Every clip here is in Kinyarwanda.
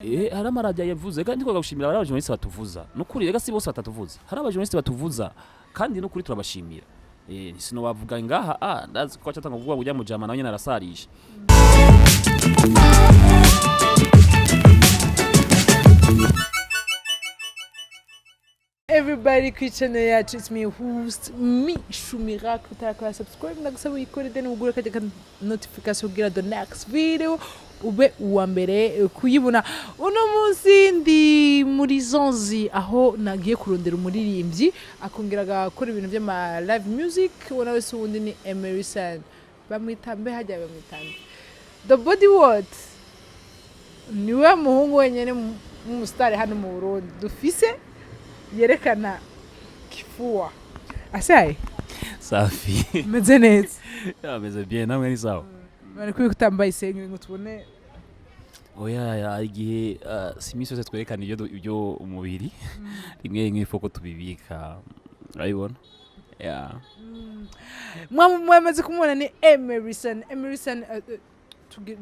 hari amaradiyo yavuze kandi twaga gushimira abari abajournaliste batuvuza nukuri rega si bose batatuvuza hari abajournaliste batuvuza kandi nukuri turabashimira sino bavuga ngaha ndazi ko cyatanga kuvuga ngo ujya mu jama nawe nyene arasarisha. Everybody channel yacu, it's me host Shumira kutakora subscribe ndagusaba uyikore then ugura kaje notification kugira the next video ube uwa mbere kuyibona. Uno munsi ndi muri zonzi aho nagiye kurondera umuririmbyi akongera gakora ibintu by'ama live music ubona wese ubundi ni EMERYSUN bamwitambe hajya bamwitambe the body what niwe muhungu wenyene mu star hano mu Burundi dufise yerekana kifua. Asaye safi meze neza meze bien namwe ni sawa bari kutambaye isenga ngo tubone oya igihe simisi yose twerekana ibyo umubiri rimwe nk'ifoko tubibika urabibona mwamaze kumubona ni EMERYSUN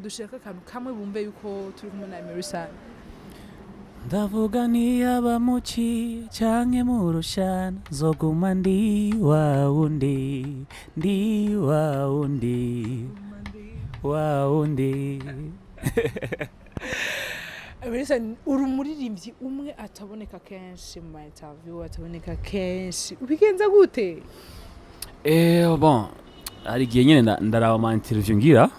dushaka akantu kamwe bumve yuko turi kumwe na EMERYSUN. Ndavuga ni abamuci canke mu rushana zoguma ndi wa wundi EMERYSUN urumuririmbyi umwe ataboneka kenshi mu interview ataboneka kenshi ubigenza gute? Bon hari igihe nyene ndaraba ama interview ngira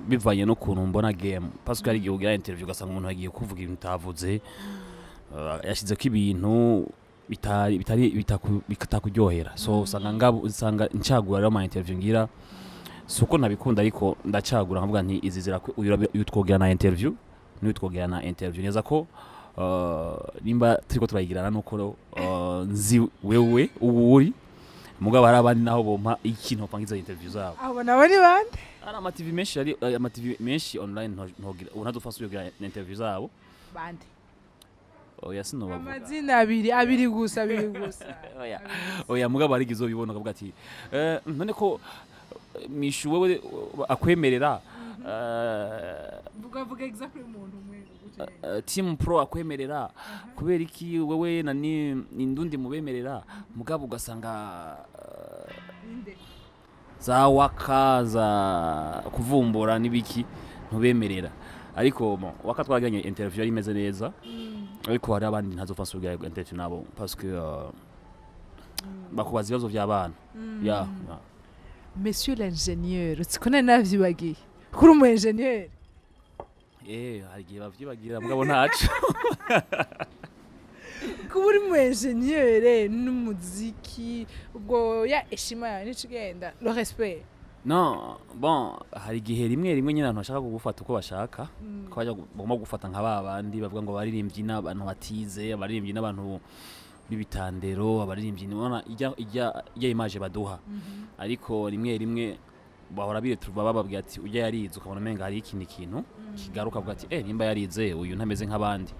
bivanye no kuntu mbona game parce que ari igihe ugira interview gasanga umuntu agiye kuvuga ibintu utavuze yashize ko ibintu bitakuryohera so usanga ncagura rero ama interview ngira suko nabikunda ariko ndacagura nkavuga nti izi zira utwogera na interview n'utwogera na interview neza ko nimba turiko turayigirana nuko nzi wewe uwuri mugabo hari abandi naho bompa ikintu pangiza interview zabo abo nabone bande ari ama TV menshi online ntogira unadufasa uyogira interview zabo bande oya sino bavuga amazina abiri gusa oya mugabo ari gizo bibona kavuga ati none ko mishu wewe akwemerera vuga exactly umuntu umwe team pro akwemerera kubera iki wewe na ni indundi mubemerera mugabo ugasanga za wakaza kuvumbura nibiki ntubemerera ariko waka twaganye interview yari imeze neza ariko hari abandi ntazofasa ubwa interview nabo parce que bakubaza ibibazo by'abana Monsieur l'ingénieur utsikona navyibagiye kuri umu ingénieur hari igihe bavyibagira mugabo ntaco kuburi mu ingénieur n'umuziki ubwo ya eshima ya nicigenda le respect. No bon hari igihe rimwe nyine abantu bashaka kugufata uko bashaka ko bajya bagomba gufata nka babandi bavuga ngo baririmbyi n'abantu batize abaririmbyi n'abantu bibitandero abaririmbyi nibona ijya image baduha ariko rimwe bahora biretuba bababwiye ati ujya yarize ukabona menga hari ikindi kintu kigaruka avuga ati nimba yarize uyu ntameze nk'abandi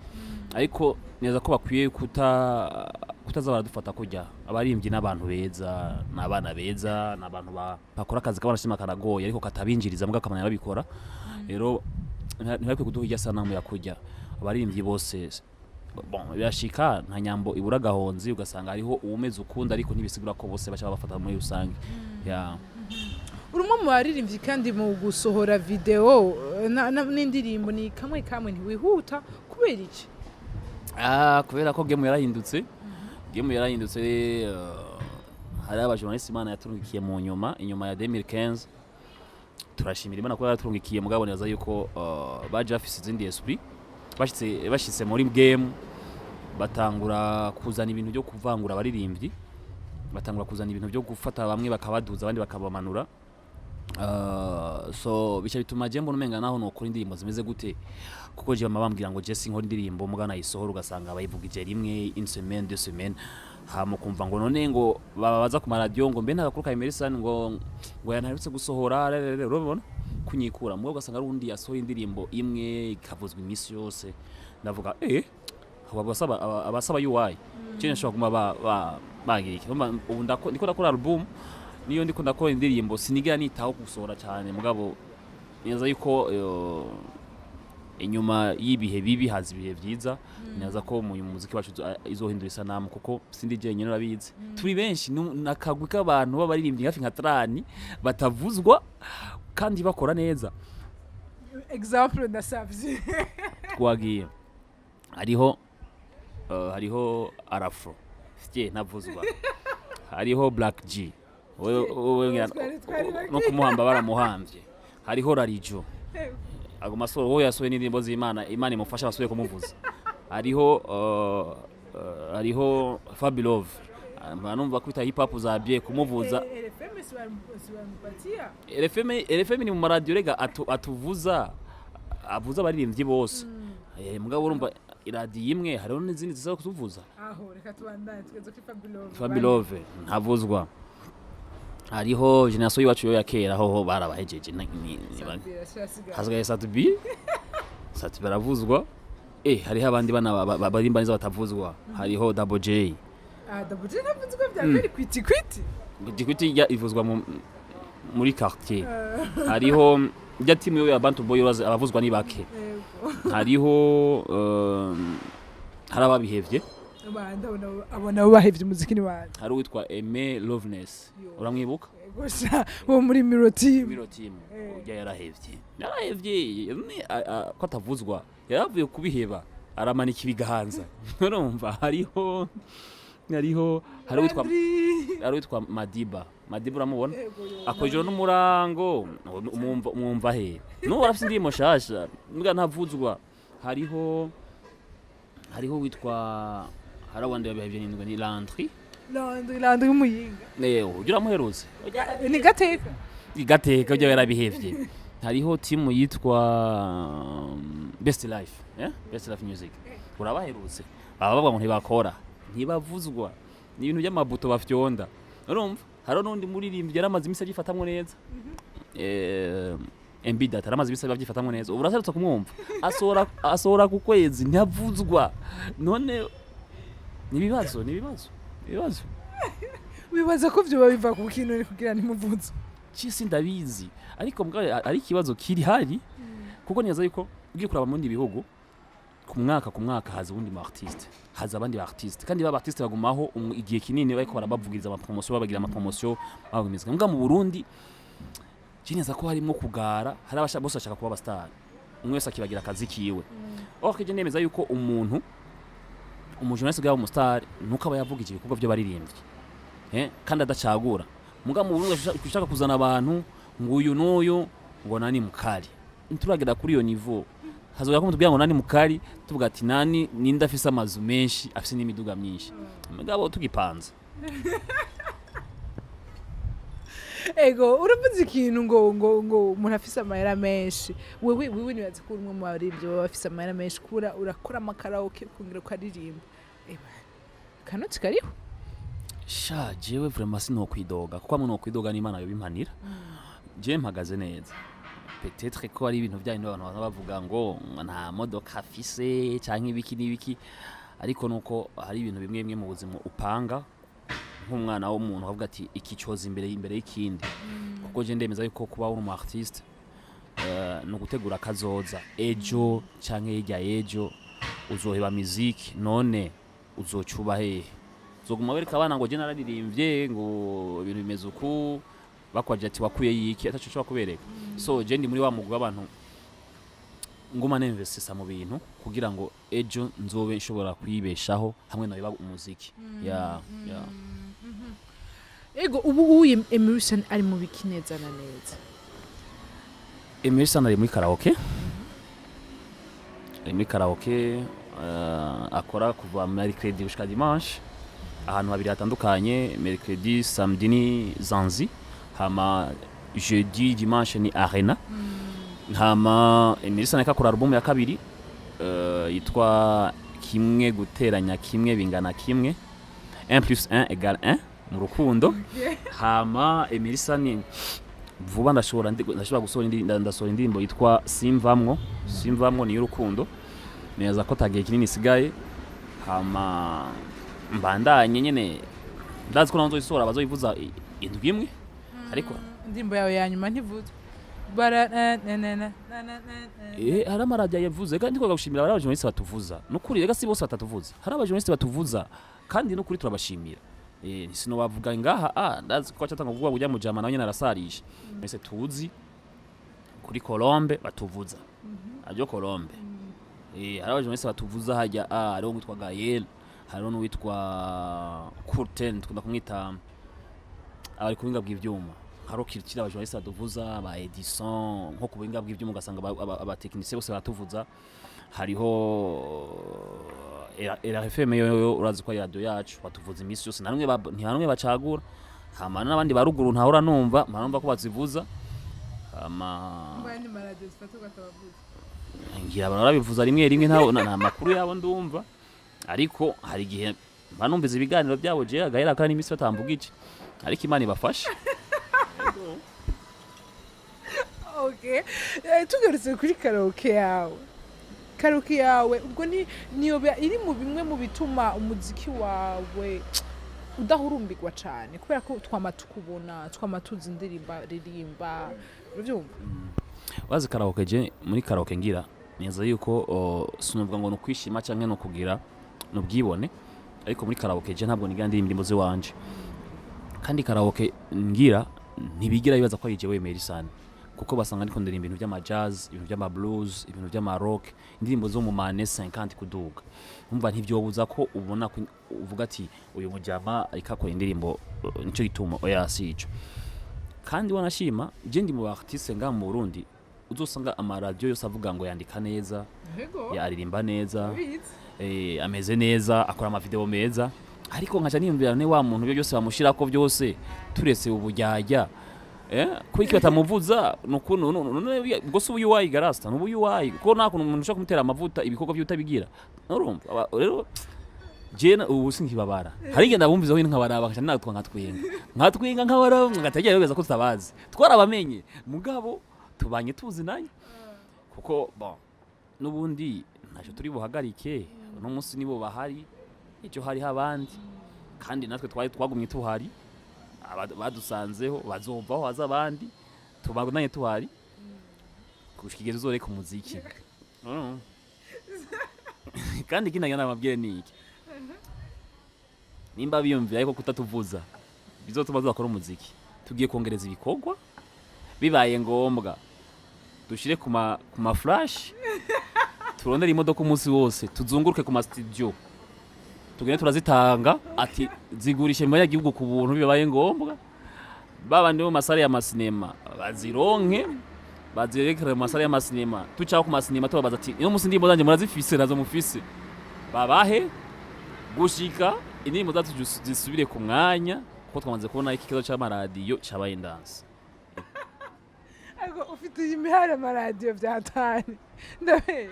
ariko neza ko bakwiye kutazabara dufata kujya abaririmbyi n'abantu beza n'abana beza n'abantu bakora akazi kabashima kanagoye ariko katabinjiriza mbwa kamanya babikora rero ntibakwiye kuduha ijya sanamu yakujya abaririmbyi bose bon birashika nta nyambo ibura gahonzi ugasanga hariho uwumeze ukunda ariko ntibisigura ko bose bacha bafata muri rusange urumwe mu baririmbyi kandi mu gusohora video n'indirimbo ni kamwe ntiwihuta kubera iki? Kubera ko game yarahindutse hari abajournaliste Imana yaturungikiye mu inyuma ya 2015 turashimira Imana ko yaturungikiye mugabo neza yuko baje afise izindi esprit bashitse muri game batangura kuzana ibintu byo kuvangura abaririmbyi batangura kuzana ibintu byo gufata bamwe bakabaduza abandi bakabamanura so bicha bituma jembo numenga naho nokora indirimbo zimeze gute kuko je bambwira ngo je sinkora indirimbo mugana isohora ugasanga bayivugije rimwe une semaine deux semaines hama kumva ngo none ngo babaza ku radio ngo mbe nagakuruka EMERYSUN ngo yanarutse gusohora urabona kunyikura mwe ugasanga ari undi yasohora indirimbo imwe ikavuzwa imisi yose ndavuga abasaba UI cyane nshobora kuma bagira iki ubu ndiko ndakora album niyo ndiko ndakora indirimbo sinigira nitaho gusohora cyane mugabo neza yuko inyuma y'ibihe bibi haza ibihe vyiza neza ko mu muziki wacu izohindura isanamu kuko sindi je nyene urabizi turi benshi nakagwi k'abantu b'abaririmbyi hafi nka 30 batavuzwa kandi bakora neza. Example ndasavye Twagiye hariho Arafro sije ntavuzwa, hariho Black G wewe no kumuhamba baramuhambye, hariho Rarijo ago masoro wowe yasohoye n'indirimbo z'Imana, Imana imufasha basubiye kumuvuza, hariho Fabilove numva kwita hip hop zabye kumuvuza. RFM ni mu radio rega atuvuza avuza abaririmbyi bose mugabo urumva iradiyo imwe hariho n'izindi ziza kutuvuza. Aho reka tubandanye tugeze kuri Fabilove ntavuzwa, hariho generation yacu yo yakera ho barabahejeje hasigaye Satubi baravuzwa, hariho abandi bana barimbaniza batavuzwa, hariho Double J. Double J ntavuzwa bya kweli kwiti ya ivuzwa muri quartier, hariho ya team yo ya Bantu Boy abavuzwa ni bake, hariho harababihevye abona bahevye umuziki ni waje, hari witwa Loveness uramwibuka gusha bo muri Miro Team ujya yarahevye ko atavuzwa yaravuye kubiheba aramanika ibiganza urumva. hariho witwa Madiba uramubona akojero n'umurango umwumva he no arafite indimo shasha mbwa ntavuzwa. hariho witwa harawandi yabihevye ni Landry umuyinga ujya uramuherutse ni gateka ujya yarabihevye. hariho timu yitwa Best Life Music urabaherutse bavuga ngo ntibavuzwa ni ibintu by'amabuto bafyonda urumva. hariho n'undi muririmbyi yaramaze imisi agifatamwe neza Mbida taramaze imisi abyifatamwe neza, ubu uraserutse kumwumva asohora ku kwezi ntavuzwa. none nibibazo wibaza ko byo biva ku kintu kugira ntimuvuze cyisi ndabizi, ariko mbwa ari kibazo kiri hari kuko niyaza yuko ugiye kuraba mu ndi bihugu ku mwaka haza ubundi mu artiste, haza abandi ba artiste kandi ba artiste bagumaho igihe kinini bariko barabavugiriza ama promotion babagira ama promotion bagumizwa. Mbwa mu Burundi kineza ko harimo kugara, hari abasha bose bashaka kuba abastar, umwe wese akibagira akazi kiwe. Kije nemeza yuko umujournaliste gaba umustar nuko aba yavugije ibikorwa byo baririmbyi kandi adacagura. Mbwa mu Burundi ushaka kuzana abantu nguyu n'uyu ngo nani mukari, nturagera kuri iyo niveau hazoya ko mutubwira ngo nani mukari tuvuga ati nani ninda afise amazu menshi afise n'imiduga myinshi mugabo tugipanza. Ego uravuze ikintu ngo umuntu afise amahera menshi, wewe nibaze ko umwe mu baririmbyi baba afise amahera menshi kura urakora amakaraoke kungira ko aririmba kanoti kariho sha jewe vraiment sinokwidoga kuko amwe nokwidoga n'Imana yo bimpanira. Je mpagaze neza peut-être ko ari ibintu by'abantu bavuga ngo nta modoka afise canke ibiki ariko nuko hari ibintu bimwe mu buzima upanga nk'umwana w'umuntu avuga ati iki cyoza imbere y'ikindi kuko je ndemeza yuko kuba uri umu artiste no gutegura kazoza ejo canke hirya ejo uzoheba music none uzocuba hehe uzoguma wereka abana ngo je nararirimbye ngo ibintu bimeze uku bakwaje ati wakuye yiki ataco cyo kubereka. So je ndi muri wa mugwa abantu nguma ninvestisa mu bintu kugira ngo ejo nzobe nshobora kwibeshaho hamwe no biba umuziki. Ego ubu EMERYSUN ari mu bikineza na neza. EMERYSUN ari muri karaoke akora kuva mercredi gushika dimanche ahantu habiri hatandukanye. Mercredi samedi ni Zanzi, hama jeudi dimanche ni Arena. Hama EMERYSUN akakora album ya kabiri yitwa kimwe guteranya kimwe bingana kimwe 1+1 = 1 mu rukundo. Hama EMERYSUN vuba ndashobora gusohora indirimbo yitwa Simvamwo ni y'urukundo neza ko tagiye kinini sigaye. Hama mbandanye nyene ndazi ko nazo isora bazoyivuza indwi imwe ariko indirimbo yawe ya nyuma ntivuze bara hari amaradiyo yavuze kandi twaga gushimira abari abajournaliste batuvuza nukuri rega si bose batatuvuza hari abajournaliste batuvuza kandi nukuri turabashimira sino bavuga ngaha ndazi ko cyatanga kuvuga kujya mu jama nawe nyene arasarisha mese tuzi kuri Colombe batuvuza ajo Colombe hari abajournaliste batuvuza hajya ari witwa Gael hari n'uwitwa Curtin tukunda kumwita abari kubinga bw'ivyuma haro kirikira abajournaliste batuvuza ba Edison nko kubinga bw'ivyuma ugasanga abatekinisiye bose batuvuza hariho RFM yo urazi ko radio yacu batuvuza imisi yose ntihanumwe bacagura hamana n'abandi baruguru ntahora numva marumva ko bazivuza mbandi maradiyo zifatuka tabavuza ngira barabivuza rimwe rimwe nta makuru yabo ndumva ariko hari gihe banumviza ibiganiro byabo je agahera kandi imisi batamvuga iki ariko Imana ibafasha okay tugarutse kuri karaoke yawe ubwo niyo iri mu bimwe mu bituma umuziki wawe udahurumbirwa cyane kubera ko twamatukubona twamatuza indirimba ririmba ubyumva wazi karaoke je muri karaoke ngira neza yuko sinuvuga ngo nukwishima cyangwa no kugira no bwibone ariko muri karaoke je ntabwo niga indirimbo ze wanje kandi karaoke ngira ntibigira bibaza ko yije EMERYSUN kuko basanga ndiko ndirimba ibintu by'ama jazz ibintu by'ama blues ibintu by'ama rock indirimbo zo mu mane 50 kuduga umva ntivyobuza ko ubona uvuga ati uyu mujama ikakora indirimbo nico gituma oya sico kandi wanashima je ndi mu artiste nga mu Burundi uzosanga ama radio yose avuga ngo yandika neza yaririmba neza ameze neza akora ama video meza ariko nkaca niyumvira ne wa muntu byo byose bamushirako byose turese ubujyajya kwiki batamuvuza nukuntu ubwo se uyu wayi garasta nubu wayi ko nako umuntu ushaka kumutera amavuta ibikorwa by'utabigira urumva rero jena ubu sinkibabara hari ngenda bumviza ho nkabaraba nkaca natwa nkatwinga nkabara ngategera yogeza ko tutabazi twarabamenye mugabo tubanye tuzi nayo kuko bon nubundi ntaje turi buhagarike no munsi nibo bahari icyo hari habandi kandi natwe twagumye tuhari badusanzeho bazumvaho haza abandi tubagumye tuhari kushikigeze uzoreka umuziki kandi kinanya nababwire niki nimba biyumvira ariko kutatuvuza bizotuma dukora umuziki tugiye kongereza ibikorwa bibaye ngombwa dushire kuma flash turondera imodoka umunsi wose tuzunguruke kuma studio tugende turazitanga ati zigurishe mu gihugu ku buntu bibaye ngombwa babandi mu masare ya masinema bazironke bazirekere mu masare ya masinema tucaho ku masinema tubabaza ati iyo musi ndimbo zanje murazifise nazo mufise babahe gushika indimbo zacu zisubire ku mwanya ko twamaze kubona iki kizo cy'amaradiyo cyabaye dance ariko ufite imihara amaradiyo byatani ndabe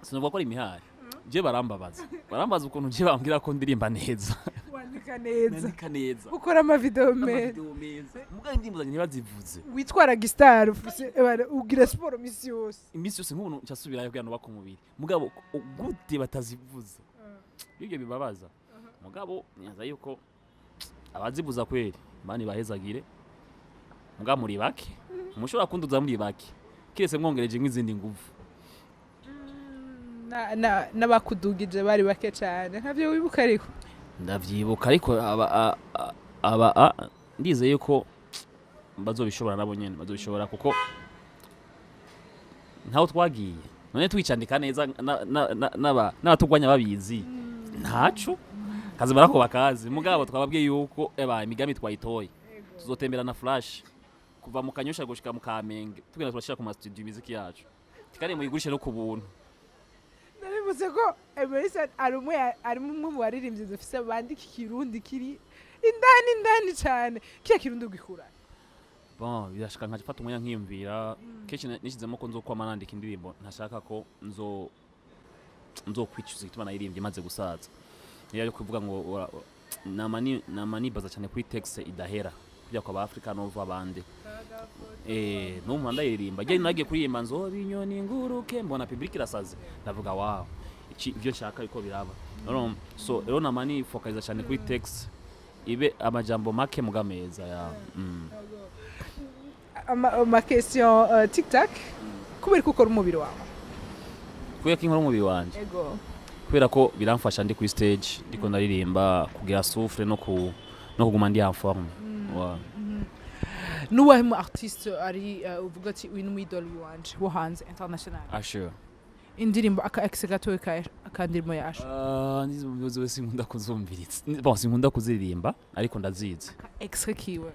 sinuvuga ko ari imihari je barambabaza ukuntu je bambwira ko ndirimba neza wandika neza ukora ama video meza mugaye indimbo zanye ntibazivuze witwara gistar ugira sport imisi yose nk'umuntu cyasubirayo kugira ngo bakumubiri mugabo gute batazivuza ibyo bibabaza mugabo nyaza yuko abazivuza kweri bani bahezagire mugabo muri bake mushobora kunduza muri bake kirese mwongereje nk'izindi nguvu n'abakudugije bari bake cyane ntabyo wibuka ariko ndavyibuka ariko ndizeye ko bazobishobora nabo nyene bazobishobora kuko ntaho twagiye none twicandika neza n'abatugwanya babizi ntaco kazi barako bakazi mugabo twababwiye yuko imigami twayitoye tuzotembera na flash kuva mu Kanyosha gushika mu Kamenge tugenda turashira ku ma studio imiziki yacu tikari muyigurishe no ku buntu ndabivuze ko EMERYSUN ari umwe mu baririmbyi dufise bandika ikirundi kiri indani cyane kiya kirundi ugikura bon birashaka nkaje fata umwanya nkiyumvira kenshi nishizemo ko nzokwama nandika indirimbo ntashaka ko nzokwicuza gituma nayirimbye maze gusaza yari kuvuga ngo namani baza cyane kuri text idahera kujya kwa Africa Nova abandi no mwanda yiririmba je nagiye kuririmba nzo binyoni nguruke mbona public irasaze ndavuga wow ibyo nshaka iko biraba so rero namani focaliza cyane kuri text ibe amajambo make mugameza ya ama question TikTok kubera ko ukora umubiri wawe kubera ko inkora umubiri wanje ego kubera ko biramfasha ndi kuri stage ndiko ndaririmba kugira souffle no kuguma ndi en forme nuwahe mu artiste ari uvuga ati uyu ni umwidoli wanje wo hanze international Asher indirimbo aka gatoya akandirimo ya Asher ndizo wese sinkunda kuzumviritsa bon sinkunda kuziririmba ariko ndazizi extrait kiwe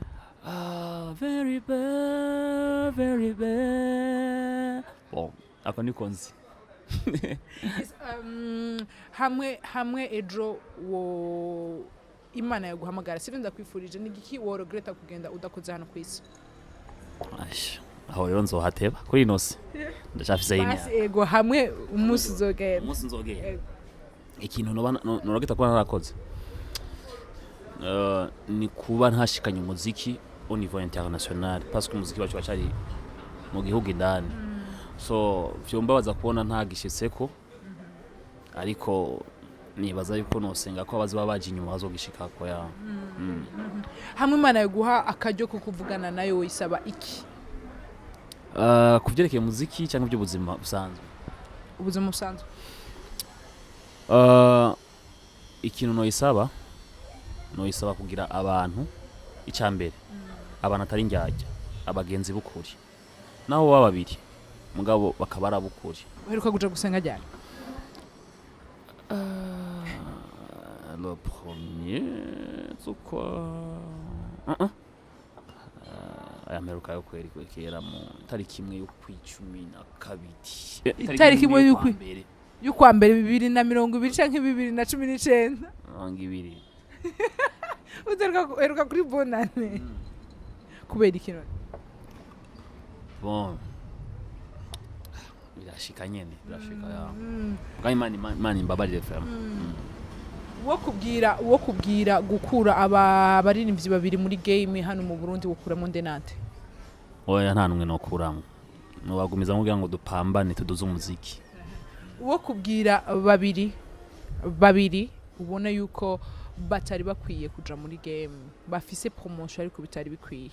very bad bon ako niko nzi hamwe ejo wo Imana yaguhamagara sivyo ndakwifurije nigiki wo regreta kugenda udakoze hano kwisi aho rero nzohateba kuri inosi ndashafise basi ego hamwe umunsi uzogenda ikintu norageta kuba narakoze ni kuba ntashikanye umuziki au niveau international parce que umuziki wacu wacari mu gihugu indani so vyombabaza kubona ntagishitseko ariko nibaza yuko nosenga ko abazi babaje inyuma bazogishikako ya hamwe Imana yaguha akaryo ko kuvugana nayo wisaba iki kuvyerekeye muziki cyangwa by'ubuzima busanzwe ubuzima busanzwe ikintu noyisaba kugira abantu icambere abantu atari njyajya abagenzi bukuri naho baba babiri mugabo bakabara bukuri uheruka kuja gusenga ryari le premier ayameruka yo kwerekera mu tariki imwe yo kwicumi na kabiri tariki imwe y'ukwa mbere 2020 canke 2019 2 uheruka kuri bonane kubera ikintu bon birashika nyene birashika ya bwa imana imbabarire fam wo kubwira gukura abaririmbyi babiri muri game hano mu Burundi gukuramo ndenante oya nta numwe nokuramo no bagumiza kugira ngo dupambane tuduze umuziki wo kubwira babiri ubona yuko batari bakwiye kuja muri game bafise promotion ariko bitari bikwiye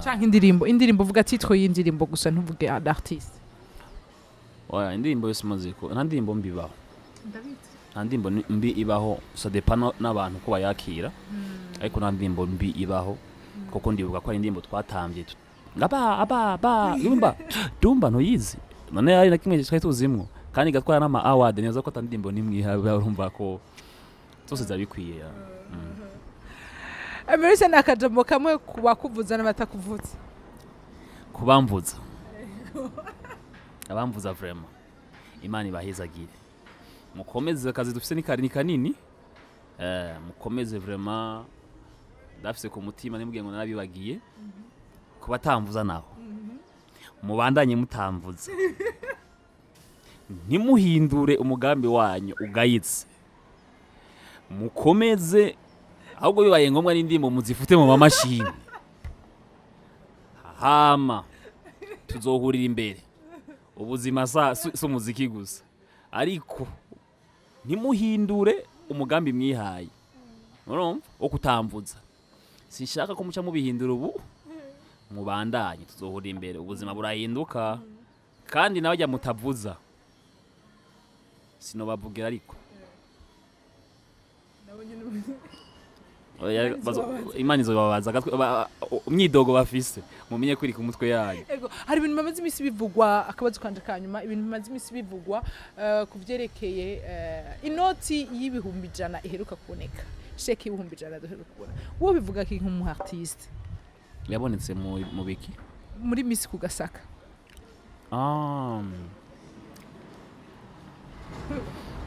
canke indirimbo vuga titre y'indirimbo gusa ntuvuge artiste oya indirimbo yose muziko nta ndirimbo mbibaho ndabizi nta ndirimbo mbi ibaho so depano n'abantu ko bayakira ariko nta ndirimbo mbi ibaho kuko ndibuka ko ari indirimbo twatambye aba dumba no yizi none ari na kimwe cyitwa tuzimwo kandi gatwara n'ama award neza ko atandimbo nimwe ihabe urumva ko zose zabikwiye ya EMERYSUN akajambo kamwe kubakuvuza n'abatakuvuza kubamvuza abamvuza vraiment Imana ibahezagire mukomeze akazi dufise ni kanini mukomeze vraiment dafise ku mutima nimubwiye ngo narabibagiye kubatamvuza naho mubandanye mutamvuza ntimuhindure umugambi wanyu ugayitse mukomeze ahubwo bibaye ngombwa n'indimbo muzifute mu mamashini hama tuzohurira imbere ubuzima so muziki gusa ariko ntimuhindure umugambi mwihaye urumva wo kutamvuza sinshaka ko muca mubihindura ubu mubandanye tuzohurira imbere ubuzima burahinduka kandi nawe jya mutavuza sinobavugira ariko Imana izobabaza umyidogo bafise mumenye kwiri ku mutwe yayo ego hari ibintu bimaze imisi bivugwa akabazo kanje kanyuma ibintu bimaze imisi bivugwa kuvyerekeye inoti y'ibihumbi 100 iheruka kuboneka sheki y'ibihumbi 100 duheruka kubona wo bivuga ki nk'umu artiste yabonetse mu biki muri misi ku Gasaka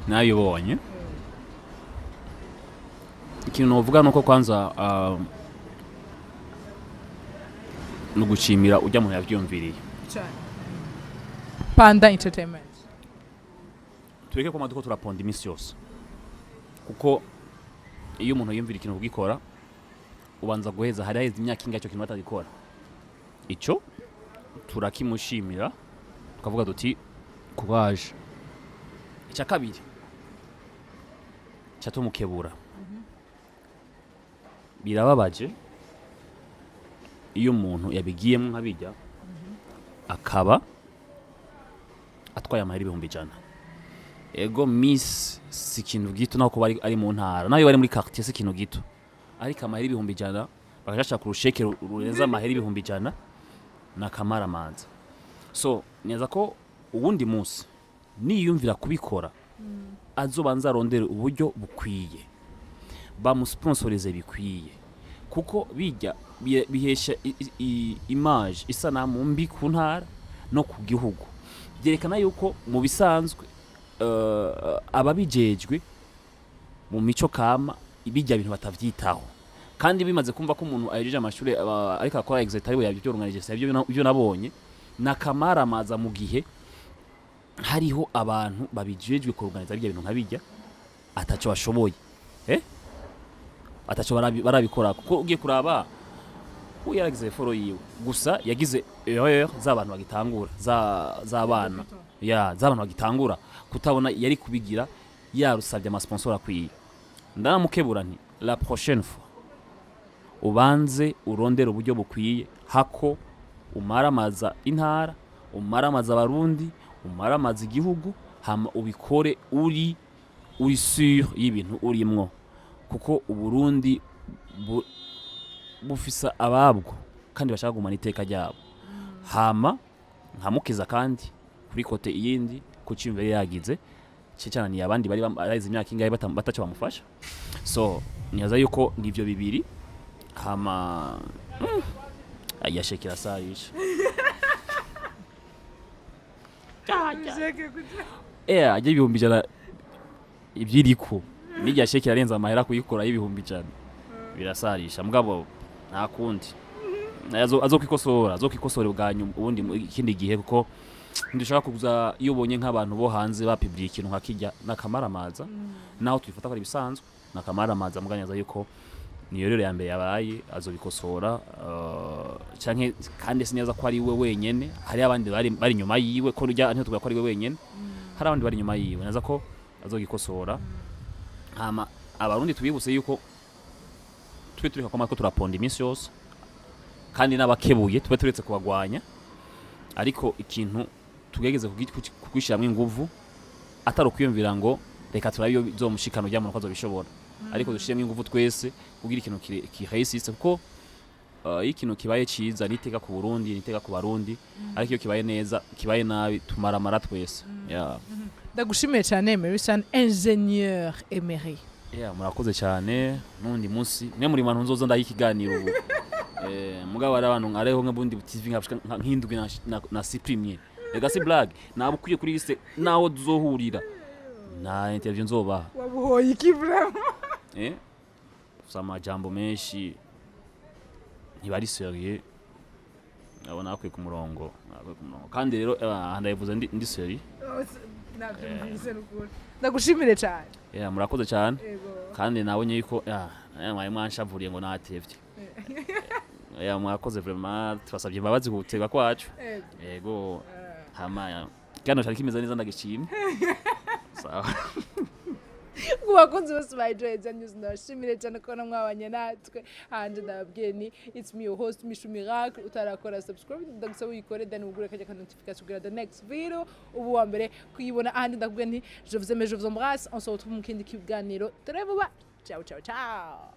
nayibonye ikintu novuga nuko kwanza no gushimira ujya mu yavyumviriye cyane Panda Entertainment tweke ko maduko turaponda imisi yose kuko iyo umuntu yumvira ikintu kugikora ubanza guheza hari haheze imyaka ingahe cyo kintu batagikora ico turakimushimira tukavuga duti kubaje icya kabiri cyatumukebura birababaje iyo umuntu yabigiyemo nk'abijya akaba atwaye amahera ibihumbi 100. Ego miss si ikintu gito nako bari ari mu ntara nayo bari muri quartier si ikintu gito, ariko amahera ibihumbi 100 bagashaka kurusheke rurenza amahera ibihumbi 100 na kamaramanza. So neza ko ubundi munsi niyumvira kubikora azobanza arondera uburyo bukwiye bamusponsorize bikwiye, kuko bijya bihesha image isanamu mbi ku ntara no ku gihugu. Byerekana yuko mu bisanzwe ababijejwe mu mico kama ibijya ibintu batavyitaho, kandi bimaze kumva ko umuntu ayejeje amashuri ariko akora exit ari we yabyorunganije ibyo nabonye nakamaramaza mu gihe hariho abantu babijejwe kuruganiza bijya ibintu nkabijya ataco bashoboye ataco barabikora, kuko ugiye kuraba uyaragize foro yiwe gusa yagize erreur z'abantu bagitangura z'abana z'abantu bagitangura kutabona yari kubigira yarusabye ama sponsor akwiye. Ndamukebura nti la prochaine fois ubanze urondera uburyo bukwiye hako umaramaza intara, umaramaza abarundi, umaramaza igihugu, hama ubikore uri sur y'ibintu urimwo, kuko uburundi bufisa ababwo kandi bashaka gumana iteka ryabo. Hama nkamukiza kandi kuri kote iyindi kucimvere yagize cyane ni abandi bari barayize imyaka ingahe bataca bamufasha. So niyaza yuko nivyo bibiri hama ayashekera sarisha ajya ibihumbi 100 ibyiriko nijya shekera arenza amahera kuyikora y'ibihumbi 100 birasarisha mugabo nta kundi azokikosora ubwanyu ubundi ikindi gihe, kuko ndishaka kuza iyo ubonye nk'abantu bo hanze bapibliye ikintu nkakijya nakamaramaza naho twifata ko ari bisanzwe nakamaramaza muganyaza yuko niyo rero ya mbere yabaye azobikosora canke kandi sinyaza ko ari we wenyene, hari abandi bari nyuma yiwe ko rujya nti tuvuga ko ari we wenyene, hari abandi bari nyuma yiwe naza ko azogikosora. Hama abarundi tubibuse yuko twe tureka ko turaponda iminsi yose kandi n'abakebuye tube turetse kubagwanya, ariko ikintu tugegeze kugwishiramwe inguvu atari ukwiyumvira ngo reka turabiyo zomushikano rya muntu kwazo bishobora, ariko dushiremo inguvu twese kugira ikintu kiresiste, kuko ikintu kibaye ciza niteka ku Burundi niteka ku Barundi, ariko iyo kibaye neza kibaye nabi tumaramara twese. Ndagushimiye cyane EMERYSUN ingénieur Emery. Murakoze cyane nundi munsi ne muri mantu nzozo ndayikiganiro ubu mugabo ari abantu ngareho nk'abundi TV nk'indwi na supprimer ega si blague nabukwiye kuri liste naho duzohurira na interview nzoba wabuhoye ikivura sama jambo menshi ntibari serieux abona akwiye ku murongo kandi rero ndayivuze ndi serieux ndagushimire cyane. Murakoze cyane kandi nabonye yuko mwaye mwanshavuriye ngo natevye. Mwakoze vraiment twasabye imbabazi gutega kwacu. Yego hama kano cyari kimeze neza ndagishimye. Sawa. Kubakunzi bose ba Ejoheza News ndashimire cyane ko namwabanye natwe hanje ndababwiye ni it's me your host Mishu Miracle. Utarakora subscribe ndagusaba uyikore then ugure kajya ka notification kugira the next video ubu wa mbere kuyibona ahandi ndakubwiye nti je vous aime je vous embrasse, on se retrouve mu kindi kiganiro très vuba. Ciao ciao ciao.